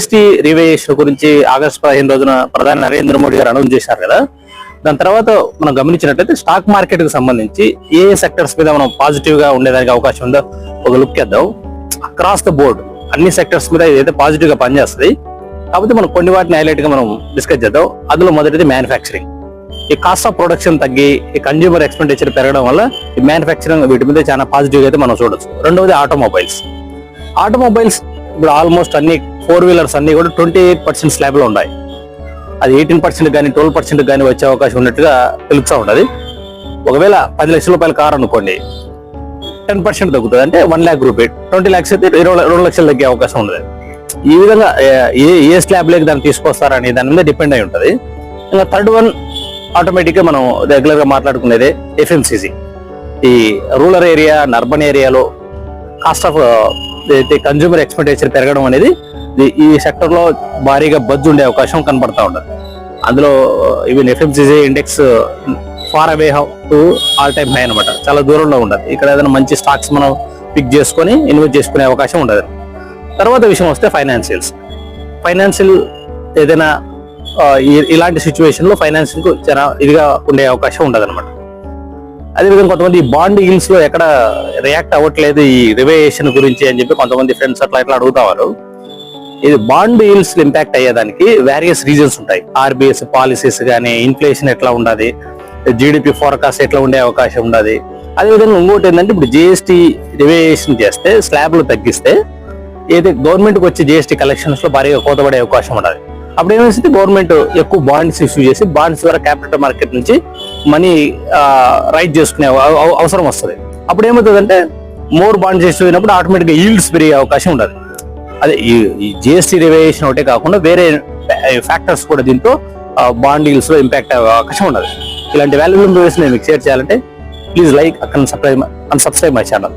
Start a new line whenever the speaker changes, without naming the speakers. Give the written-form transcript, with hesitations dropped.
GST రివేషన్ గురించి August 15 రోజున ప్రధాని నరేంద్ర మోడీ గారు అనౌన్స్ చేశారు కదా. దాని తర్వాత మనం గమనించినట్లయితే స్టాక్ మార్కెట్ కి సంబంధించి ఏ సెక్టర్స్ మీద మనం పాజిటివ్ గా ఉండేదానికి అవకాశం ఉందో ఒక లుక్ చేద్దాం. అక్రాస్ ద బోర్డ్ అన్ని సెక్టర్స్ మీద ఏదైతే పాజిటివ్ గా పనిచేస్తుంది. కాకపోతే మనం కొన్ని వాటిని హైలైట్ గా మనం డిస్కస్ చేద్దాం. అందులో మొదటిది మ్యానుఫ్యాక్చరింగ్. ఈ కాస్ట్ ఆఫ్ ప్రొడక్షన్ తగ్గి ఈ కన్జ్యూమర్ ఎక్స్పెండిచర్ పెరగడం వల్ల ఈ మ్యానుఫ్యాక్చరింగ్ వీటి మీద చాలా పాజిటివ్ అయితే మనం చూడొచ్చు. రెండవది ఆటోమొబైల్స్. ఇప్పుడు ఆల్మోస్ట్ అన్ని 4 వీలర్స్ అన్ని కూడా 28% స్లాబ్ లో ఉన్నాయి. అది 18% కానీ 12% కానీ వచ్చే అవకాశం ఉన్నట్టుగా తెలుస్తూ ఉంటది. ఒకవేళ 10 లక్షల రూపాయల కార్ అనుకోండి, 10% తగ్గుతుంది, అంటే 1 lakh రూపీ. 20 lakhs అయితే 2 లక్షలు తగ్గే అవకాశం ఉండదు. ఈ విధంగా ఏ స్లాబ్ లేక దాన్ని తీసుకొస్తారని దాని మీద డిపెండ్ అయి ఉంటది. ఇంకా థర్డ్ వన్ ఆటోమేటిక్ గా మనం రెగ్యులర్ గా మాట్లాడుకునేది FMCG. ఈ రూరల్ ఏరియా, అర్బన్ ఏరియాలో కాస్ట్ ఆఫ్ కన్జ్యూమర్ ఎక్స్పెండిచర్ పెరగడం అనేది ఈ సెక్టర్ లో భారీగా బజ్జు ఉండే అవకాశం కనబడతా ఉండదు. అందులో even FMCG index far away to all time high అనమాట, చాలా దూరంలో ఉండదు. ఇక్కడ ఏదైనా మంచి స్టాక్స్ మనం పిక్ చేసుకొని ఇన్వెస్ట్ చేసుకునే అవకాశం ఉండదు. తర్వాత విషయం వస్తే ఫైనాన్షియల్ ఏదైనా ఇలాంటి సిచ్యువేషన్ లో ఫైనాన్షియల్ కు చాలా ఇదిగా ఉండే అవకాశం ఉండదు అనమాట. అదేవిధంగా కొంతమంది బాండ్ ఈల్స్ లో ఎక్కడ రియాక్ట్ అవ్వట్లేదు ఈ రివేషన్ గురించి అని చెప్పి కొంతమంది ఫ్రెండ్స్ అట్లా అడుగుతారు. ఇది బాండ్ ఈల్స్ ఇంపాక్ట్ అయ్యేదానికి వేరియస్ రీజన్స్ ఉంటాయి. RBI పాలసీస్ కానీ, ఇన్ఫ్లేషన్ ఎట్లా ఉండాలి, GDP ఫోర్కాస్ట్ ఎట్లా ఉండే అవకాశం ఉండదు. అదేవిధంగా ఇంకోటి ఏంటంటే ఇప్పుడు GST రివేషన్ చేస్తే, స్లాబ్లు తగ్గిస్తే ఏదైతే గవర్నమెంట్ కి వచ్చే GST కలెక్షన్స్ లో భారీగా కోతపడే అవకాశం ఉండదు. అప్పుడు ఏమైంది, గవర్నమెంట్ ఎక్కువ బాండ్స్ ఇష్యూ చేసి బాండ్స్ ద్వారా క్యాపిటల్ మార్కెట్ నుంచి మనీ రైట్ చేసుకునే అవసరం వస్తుంది. అప్పుడు ఏమవుతుందంటే మోర్ బాండ్స్ ఇష్యూ అయినప్పుడు ఆటోమేటిక్ గా ఈల్డ్స్ పెరిగే అవకాశం ఉండదు. అదే ఈ GST రివేషన్ ఒకటే కాకుండా వేరే ఫ్యాక్టర్స్ కూడా దీంతో బాండ్ ఈల్స్ లో ఇంపాక్ట్ అయ్యే అవకాశం ఉండదు. ఇలాంటి వాల్యుబుల్ ఇన్ఫర్మేషన్ నేను మీకు షేర్ చేయాలంటే please like and subscribe my channel.